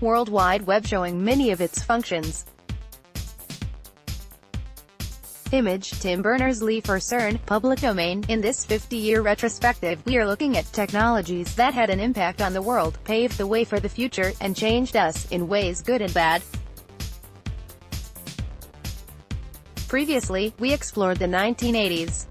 World Wide Web showing many of its functions. Image, Tim Berners-Lee for CERN, public domain. In this 50-year retrospective, we are looking at technologies that had an impact on the world, paved the way for the future, and changed us, in ways good and bad. Previously, we explored the 1980s.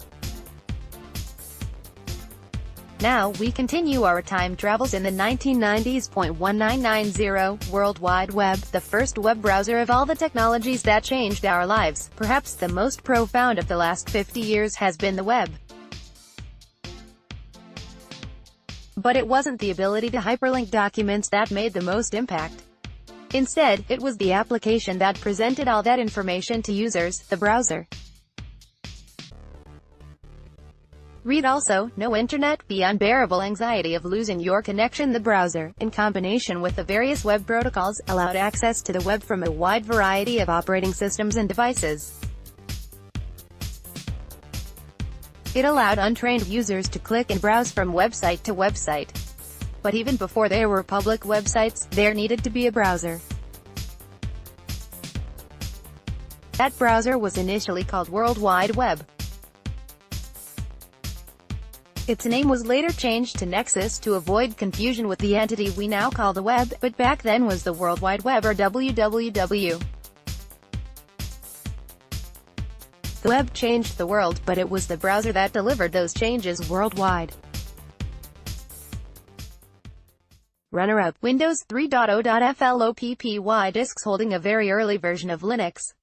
Now, we continue our time travels in the 1990s. 1990, World Wide Web, the first web browser of all the technologies that changed our lives. Perhaps the most profound of the last 50 years has been the web. But it wasn't the ability to hyperlink documents that made the most impact. Instead, it was the application that presented all that information to users, the browser. Read also, no internet, the unbearable anxiety of losing your connection. The browser, in combination with the various web protocols, allowed access to the web from a wide variety of operating systems and devices. It allowed untrained users to click and browse from website to website. But even before there were public websites, there needed to be a browser. That browser was initially called World Wide Web. Its name was later changed to Nexus to avoid confusion with the entity we now call the web, but back then was the World Wide Web, or WWW. The web changed the world, but it was the browser that delivered those changes worldwide. Runner-up, Windows 3.0. FLOPPY disks holding a very early version of Linux.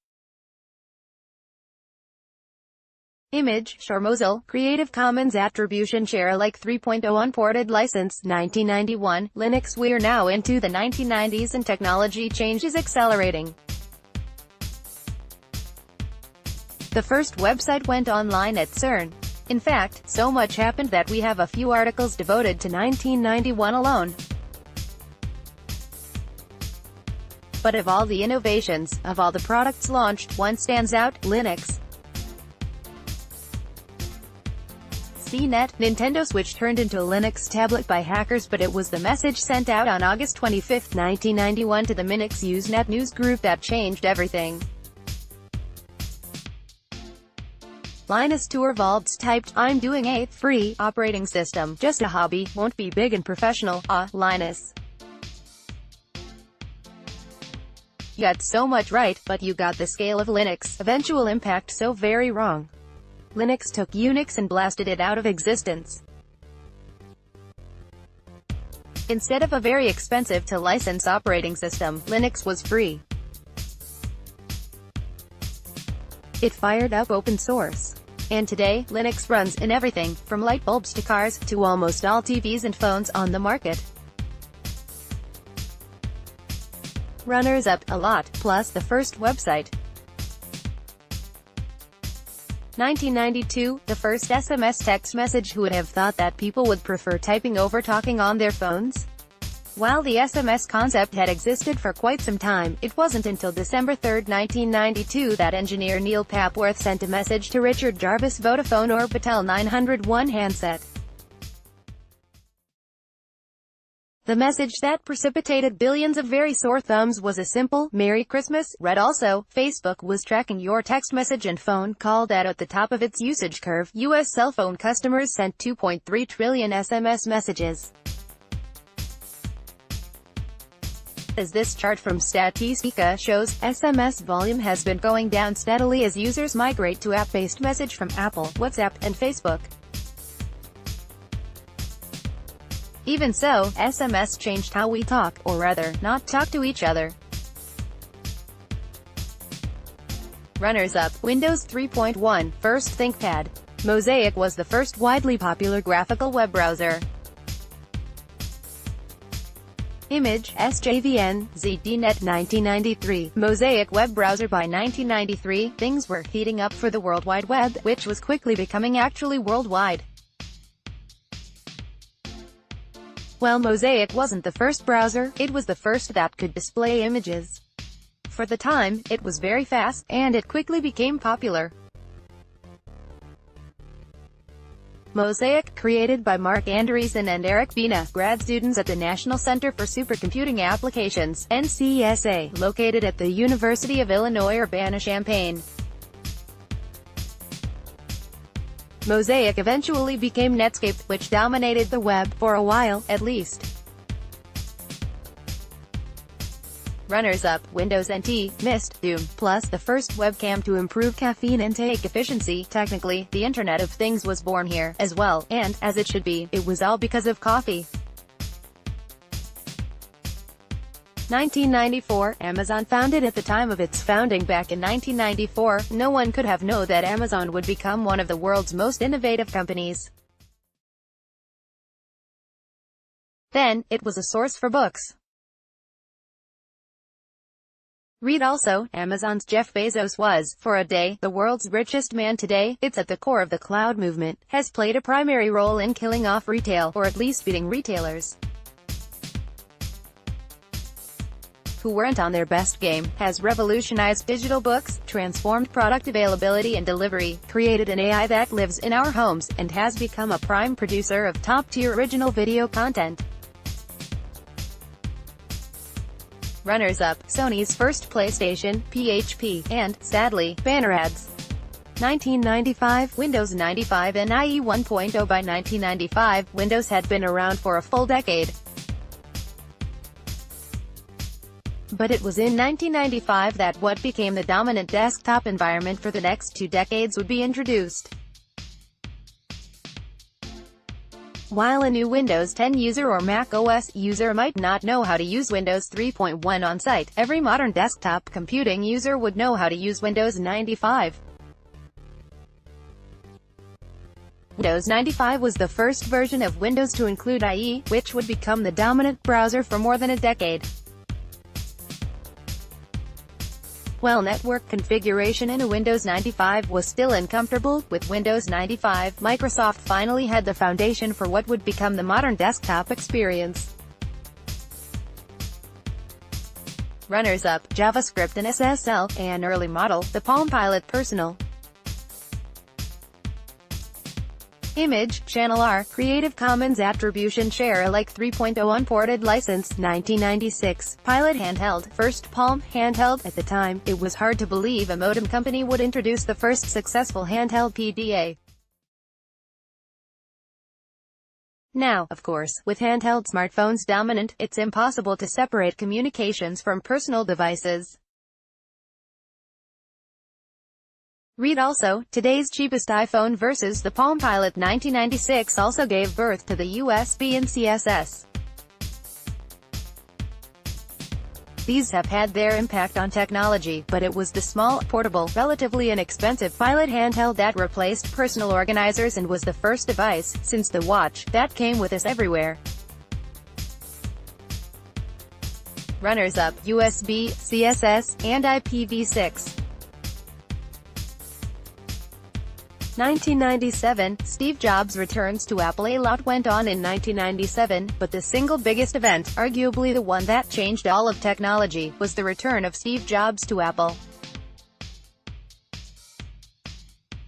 Image, Mozilla, Creative Commons Attribution Share Alike 3.0 Unported License, 1991, Linux. We are now into the 1990s and technology change is accelerating. The first website went online at CERN. In fact, so much happened that we have a few articles devoted to 1991 alone. But of all the innovations, of all the products launched, one stands out, Linux. CNET, Nintendo Switch turned into a Linux tablet by hackers, but it was the message sent out on August 25, 1991 to the Minix Usenet news group that changed everything. Linus Torvalds typed, "I'm doing a free operating system, just a hobby, won't be big and professional, Linus. You got so much right, but you got the scale of Linux, eventual impact so very wrong. Linux took Unix and blasted it out of existence. Instead of a very expensive to license operating system, Linux was free. It fired up open source. And today, Linux runs in everything, from light bulbs to cars, to almost all TVs and phones on the market." Runners-up, a lot, plus the first website. 1992, the first SMS text message. Who would have thought that people would prefer typing over talking on their phones? While the SMS concept had existed for quite some time, it wasn't until December 3, 1992 that engineer Neil Papworth sent a message to Richard Jarvis' Vodafone Orbitel 901 handset. The message that precipitated billions of very sore thumbs was a simple, "Merry Christmas." Read also, Facebook was tracking your text message and phone call data at the top of its usage curve. U.S. cell phone customers sent 2.3 trillion SMS messages. As this chart from Statistica shows, SMS volume has been going down steadily as users migrate to app-based message from Apple, WhatsApp, and Facebook. Even so, SMS changed how we talk, or rather, not talk to each other. Runners-up, Windows 3.1, first ThinkPad. Mosaic was the first widely popular graphical web browser. Image, SJVN, ZDNet 1993, Mosaic web browser. By 1993, things were heating up for the World Wide Web, which was quickly becoming actually worldwide. Well, Mosaic wasn't the first browser, it was the first that could display images. For the time, it was very fast, and it quickly became popular. Mosaic, created by Mark Andreessen and Eric Bina, grad students at the National Center for Supercomputing Applications, NCSA, located at the University of Illinois Urbana-Champaign. Mosaic eventually became Netscape, which dominated the web, for a while, at least. Runners-up: Windows NT, Mist, Doom, plus the first webcam to improve caffeine intake efficiency. Technically, the Internet of Things was born here, as well, and, as it should be, it was all because of coffee. 1994, Amazon founded. At the time of its founding back in 1994, no one could have known that Amazon would become one of the world's most innovative companies. Then, it was a source for books. Read also, Amazon's Jeff Bezos was, for a day, the world's richest man. Today, it's at the core of the cloud movement, has played a primary role in killing off retail, or at least beating retailers who weren't on their best game, has revolutionized digital books, transformed product availability and delivery, created an AI that lives in our homes, and has become a prime producer of top-tier original video content. Runners-up: Sony's first PlayStation, PHP, and, sadly, banner ads. 1995, Windows 95 and IE 1.0. By 1995, Windows had been around for a full decade. But it was in 1995 that what became the dominant desktop environment for the next 2 decades would be introduced. While a new Windows 10 user or Mac OS user might not know how to use Windows 3.1 on site, every modern desktop computing user would know how to use Windows 95. Windows 95 was the first version of Windows to include IE, which would become the dominant browser for more than a decade. While network configuration in a Windows 95 was still uncomfortable, with Windows 95, Microsoft finally had the foundation for what would become the modern desktop experience. Runners-up: JavaScript and SSL, an early model, the Palm Pilot Personal. Image, Channel R, Creative Commons Attribution Share Alike 3.0 Unported License, 1996, Pilot Handheld, first Palm handheld. At the time, it was hard to believe a modem company would introduce the first successful handheld PDA. Now, of course, with handheld smartphones dominant, it's impossible to separate communications from personal devices. Read also, today's cheapest iPhone versus the Palm Pilot. 1996 also gave birth to the USB and CSS. These have had their impact on technology, but it was the small, portable, relatively inexpensive Pilot handheld that replaced personal organizers and was the first device, since the watch, that came with us everywhere. Runners-up: USB, CSS, and IPv6. 1997, Steve Jobs returns to Apple. A lot went on in 1997, but the single biggest event, arguably the one that changed all of technology, was the return of Steve Jobs to Apple.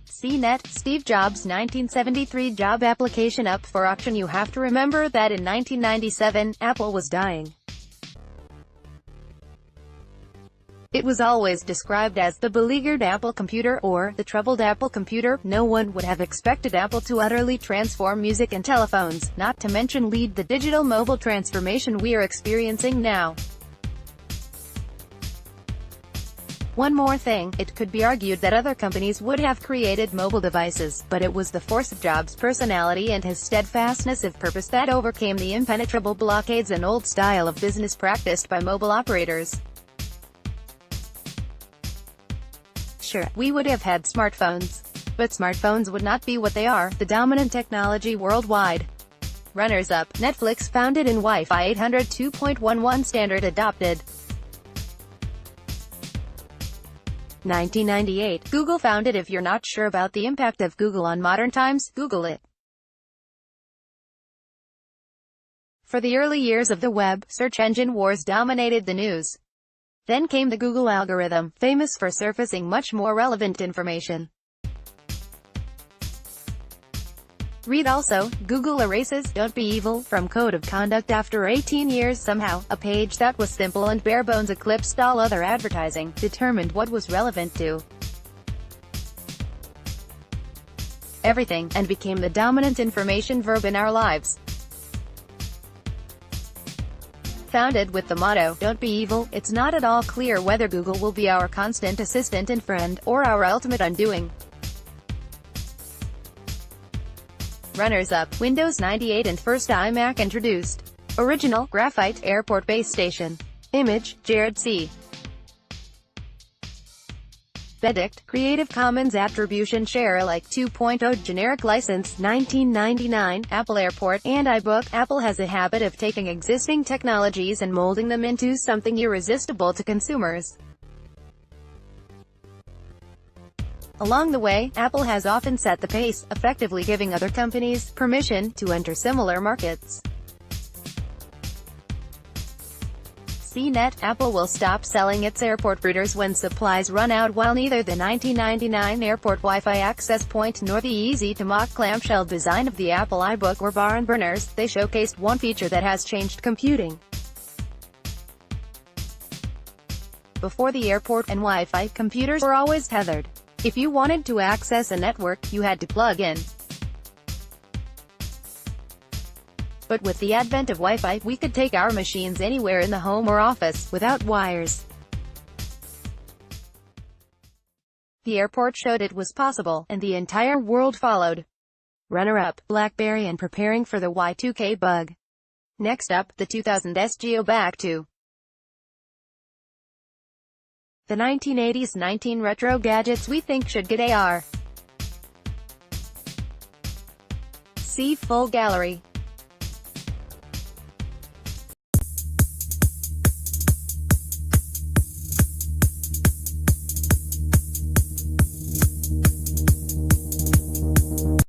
CNET, Steve Jobs' 1973 job application up for auction. You have to remember that in 1997, Apple was dying. It was always described as the beleaguered Apple computer, or the troubled Apple computer. No one would have expected Apple to utterly transform music and telephones, not to mention lead the digital mobile transformation we are experiencing now. One more thing, it could be argued that other companies would have created mobile devices, but it was the force of Jobs' personality and his steadfastness of purpose that overcame the impenetrable blockades and old style of business practiced by mobile operators. Sure, we would have had smartphones. But smartphones would not be what they are, the dominant technology worldwide. Runners-up: Netflix founded in Wi-Fi 802 2.11 standard adopted. 1998, Google founded. If you're not sure about the impact of Google on modern times, Google it. For the early years of the web, search engine wars dominated the news. Then came the Google algorithm, famous for surfacing much more relevant information. Read also, Google erases "Don't Be Evil" from Code of Conduct after 18 years somehow. A page that was simple and bare-bones eclipsed all other advertising, determined what was relevant to everything, and became the dominant information verb in our lives. Founded with the motto, "Don't be evil," it's not at all clear whether Google will be our constant assistant and friend, or our ultimate undoing. Runners-up, Windows 98 and first iMac introduced. Original, Graphite, Airport Base Station. Image, Jared C. Benedict, Creative Commons Attribution Share Alike 2.0 Generic License, 1999, Apple Airport, and iBook. Apple has a habit of taking existing technologies and molding them into something irresistible to consumers. Along the way, Apple has often set the pace, effectively giving other companies permission to enter similar markets. CNET, Apple will stop selling its airport routers when supplies run out. While neither the 1999 airport Wi-Fi access point nor the easy-to-mock clamshell design of the Apple iBook were barn burners, they showcased one feature that has changed computing. Before the airport and Wi-Fi, computers were always tethered. If you wanted to access a network, you had to plug in. But with the advent of Wi-Fi, we could take our machines anywhere in the home or office, without wires. The airport showed it was possible, and the entire world followed. Runner-up, BlackBerry and preparing for the Y2K bug. Next up, the 2000s Geo back to the 1980s. 19 retro gadgets we think should get AR. See full gallery.